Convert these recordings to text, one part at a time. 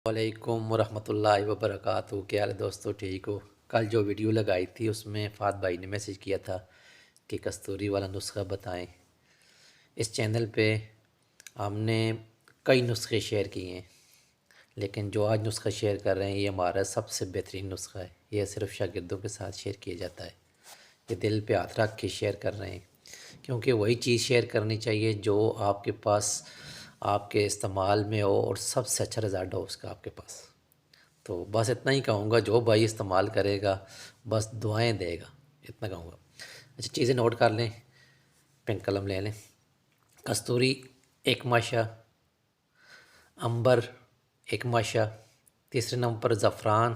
وعلیکم ورحمۃ اللہ وبرکاتہ۔ کیا حال ہے دوستو، ٹھیک ہو؟ کل جو ویڈیو لگائی تھی اس میں فہد بھائی نے میسج کیا تھا کہ کستوری والا نسخہ بتائیں۔ اس چینل پہ ہم نے کئی نسخے شیئر کیے ہیں، لیکن جو آج نسخہ شیئر کر رہے ہیں یہ ہمارا سب سے بہترین نسخہ ہے۔ یہ صرف شاگردوں کے ساتھ شیئر کیا جاتا ہے۔ یہ دل پہ ہاتھ رکھ کے شیئر کر رہے ہیں، کیونکہ وہی چیز شیئر کرنی چاہیے جو آپ کے پاس آپ کے استعمال میں ہو اور سب سے اچھا رزلٹ ہو اس کا آپ کے پاس۔ تو بس اتنا ہی کہوں گا، جو بھائی استعمال کرے گا بس دعائیں دے گا، اتنا کہوں گا۔ اچھا، چیزیں نوٹ کر لیں، پین قلم لے لیں۔ کستوری 1 ماشا، عنبر 1 ماشا، تیسرے نمبر پر زعفران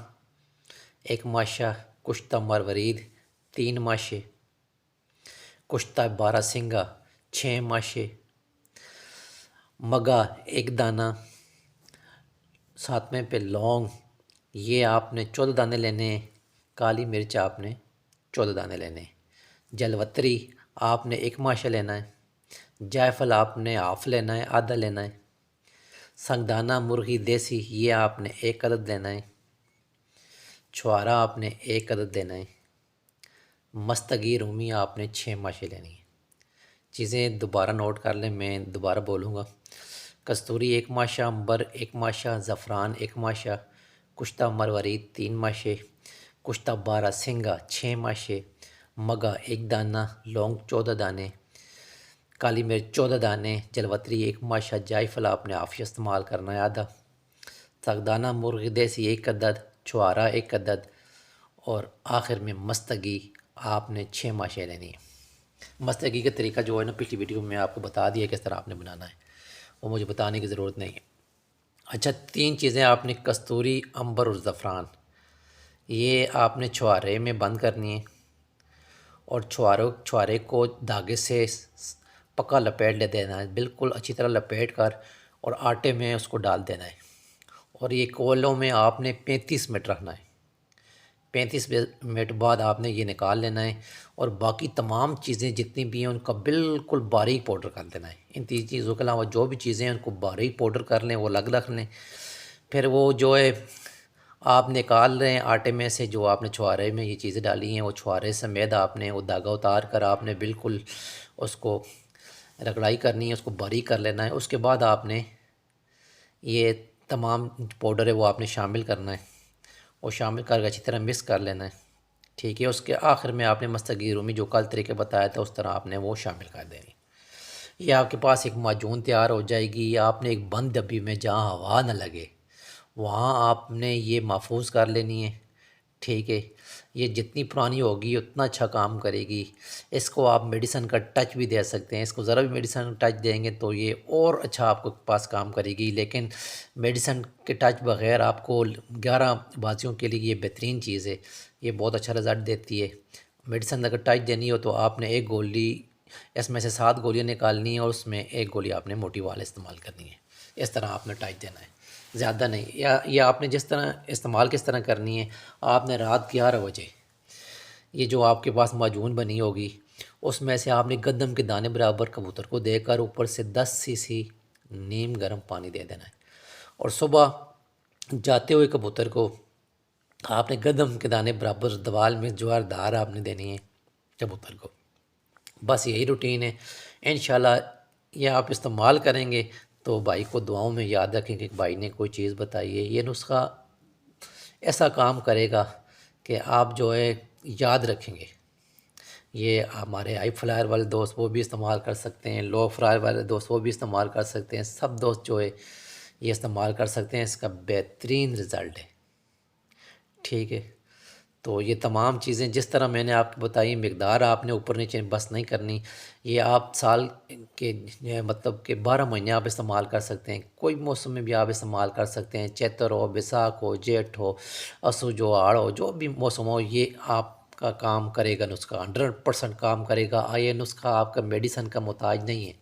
1 ماشا، کشتہ مروارید 3 ماشے، کشتہ بارہ سنگا 6 ماشے، مگا 1 دانہ، ساتویں پہ لونگ، یہ آپ نے 14 دانے لینے ہیں۔ کالی مرچ آپ نے 14 دانے لینے ہیں۔ جلوتری آپ نے 1 ماشا لینا ہے۔ جائفل آپ نے ہاف لینا ہے، آدھا لینا ہے۔ سنگدانہ مرغی دیسی یہ آپ نے 1 عدد لینا ہے۔ چھوارا آپ نے 1 عدد لینا ہے۔ مستگی رومی آپ نے 6 ماشے لینی ہیں۔ چیزیں دوبارہ نوٹ کر لیں، میں دوبارہ بولوں گا۔ کستوری 1 ماشا، عنبر 1 ماشا، زعفران 1 ماشا، کشتہ مروارید 3 ماشے، کشتہ بارہ سنگا 6 ماشے، مگا 1 دانہ، لونگ 14 دانے، کالی مرچ 14 دانے، جلوتری 1 ماشا، جائفل آپ نے حافظ استعمال کرنا ہے آدھا، سنگدانہ مرغی دیسی 1 عدد، چھوارا 1 عدد، اور آخر میں مستگی آپ نے 6 ماشے لینی ہے۔ مستگی کا طریقہ جو ہے نا، پچھلی ویڈیو میں آپ کو بتا دیا کس طرح آپ نے بنانا ہے، وہ مجھے بتانے کی ضرورت نہیں ہے۔ اچھا، 3 چیزیں آپ نے کستوری، عنبر اور زعفران، یہ آپ نے چھوارے میں بند کرنی ہے، اور چھوارے کو دھاگے سے پکا لپیٹ لے دینا ہے، بالکل اچھی طرح لپیٹ کر، اور آٹے میں اس کو ڈال دینا ہے، اور یہ کولوں میں آپ نے 35 منٹ رکھنا ہے۔ 35 منٹ بعد آپ نے یہ نکال لینا ہے، اور باقی تمام چیزیں جتنی بھی ہیں ان کا بالکل باریک پاؤڈر کر دینا ہے۔ ان 3 چیزوں کے علاوہ جو بھی چیزیں ہیں ان کو باریک پاؤڈر کر لیں، وہ الگ رکھ لیں۔ پھر وہ جو ہے آپ نکال رہے ہیں آٹے میں سے، جو آپ نے چھوارے میں یہ چیزیں ڈالی ہیں، وہ چھوارے سمیت آپ نے وہ دھاگا اتار کر آپ نے بالکل اس کو رگڑائی کرنی ہے، اس کو باریک کر لینا ہے۔ اس کے بعد آپ نے یہ تمام پاؤڈر ہے وہ آپ نے شامل کرنا ہے، وہ شامل کر کے اچھی طرح مکس کر لینا ہے، ٹھیک ہے۔ اس کے آخر میں آپ نے مستگی رومی جو کل طریقے بتایا تھا اس طرح آپ نے وہ شامل کر دینی۔ یہ آپ کے پاس ایک معجون تیار ہو جائے گی۔ آپ نے ایک بند ڈبی میں جہاں ہوا نہ لگے وہاں آپ نے یہ محفوظ کر لینی ہے، ٹھیک ہے۔ یہ جتنی پرانی ہوگی اتنا اچھا کام کرے گی۔ اس کو آپ میڈیسن کا ٹچ بھی دے سکتے ہیں، اس کو ذرا بھی میڈیسن کا ٹچ دیں گے تو یہ اور اچھا آپ کو پاس کام کرے گی، لیکن میڈیسن کے ٹچ بغیر آپ کو 11 بازیوں کے لیے یہ بہترین چیز ہے، یہ بہت اچھا رزلٹ دیتی ہے۔ میڈیسن اگر ٹچ دینی ہو تو آپ نے 1 گولی، اس میں سے 7 گولیاں نکالنی ہیں، اور اس میں 1 گولی آپ نے موٹی وال استعمال کرنی ہے۔ اس طرح آپ نے ٹچ دینا ہے، زیادہ نہیں۔ یا آپ نے جس طرح استعمال کس طرح کرنی ہے، آپ نے رات 11 بجے یہ جو آپ کے پاس معجون بنی ہوگی اس میں سے آپ نے گندم کے دانے برابر کبوتر کو دے کر اوپر سے 10 cc نیم گرم پانی دے دینا ہے، اور صبح جاتے ہوئے کبوتر کو آپ نے گندم کے دانے برابر دوال میں جوار دار آپ نے دینی ہے کبوتر کو۔ بس یہی روٹین ہے، انشاءاللہ یہ آپ استعمال کریں گے تو بھائی کو دعاؤں میں یاد رکھیں کہ بھائی نے کوئی چیز بتائی ہے۔ یہ نسخہ ایسا کام کرے گا کہ آپ جو ہے یاد رکھیں گے۔ یہ ہمارے ہائی فلائر والے دوست وہ بھی استعمال کر سکتے ہیں، لو فلائر والے دوست وہ بھی استعمال کر سکتے ہیں، سب دوست جو ہے یہ استعمال کر سکتے ہیں، اس کا بہترین رزلٹ ہے، ٹھیک ہے۔ تو یہ تمام چیزیں جس طرح میں نے آپ کو بتائی، مقدار آپ نے اوپر نیچے بس نہیں کرنی۔ یہ آپ سال کے مطلب کہ 12 مہینے آپ استعمال کر سکتے ہیں، کوئی موسم میں بھی آپ استعمال کر سکتے ہیں، چیتر ہو، بیساکھ ہو، جیٹھ ہو، اسوج ہو، ہاڑ ہو، جو بھی موسم ہو یہ آپ کا کام کرے گا، نسخہ 100% کام کرے گا۔ یہ نسخہ آپ کا میڈیسن کا محتاج نہیں ہے۔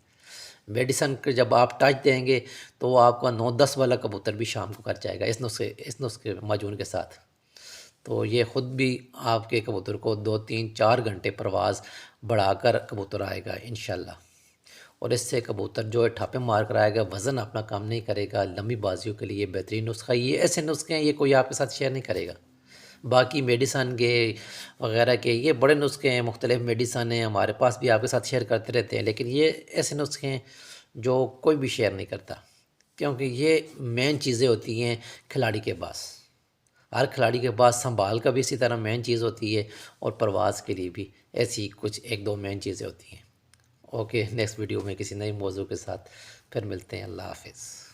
میڈیسن کے جب آپ ٹچ دیں گے تو وہ آپ کا 9-10 والا کبوتر بھی شام کو کر جائے گا اس نسخے معجون کے ساتھ۔ تو یہ خود بھی آپ کے کبوتر کو 2-3-4 گھنٹے پرواز بڑھا کر کبوتر آئے گا انشاءاللہ۔ اور اس سے کبوتر جو ہے ٹھاپے مار کر آئے گا، وزن اپنا کام نہیں کرے گا۔ لمبی بازیوں کے لیے بہترین نسخہ، یہ ایسے نسخے ہیں یہ کوئی آپ کے ساتھ شیئر نہیں کرے گا۔ باقی میڈیسن کے وغیرہ کے یہ بڑے نسخے ہیں، مختلف میڈیسن ہیں، ہمارے پاس بھی آپ کے ساتھ شیئر کرتے رہتے ہیں، لیکن یہ ایسے نسخے ہیں جو کوئی بھی شیئر نہیں کرتا، کیونکہ یہ مین چیزیں ہوتی ہیں کھلاڑی کے پاس۔ ہر کھلاڑی کے پاس سنبھال کا بھی اسی طرح مین چیز ہوتی ہے، اور پرواز کے لیے بھی ایسی کچھ ایک دو مین چیزیں ہوتی ہیں۔ اوکے، نیکسٹ ویڈیو میں کسی نئے موضوع کے ساتھ پھر ملتے ہیں۔ اللہ حافظ۔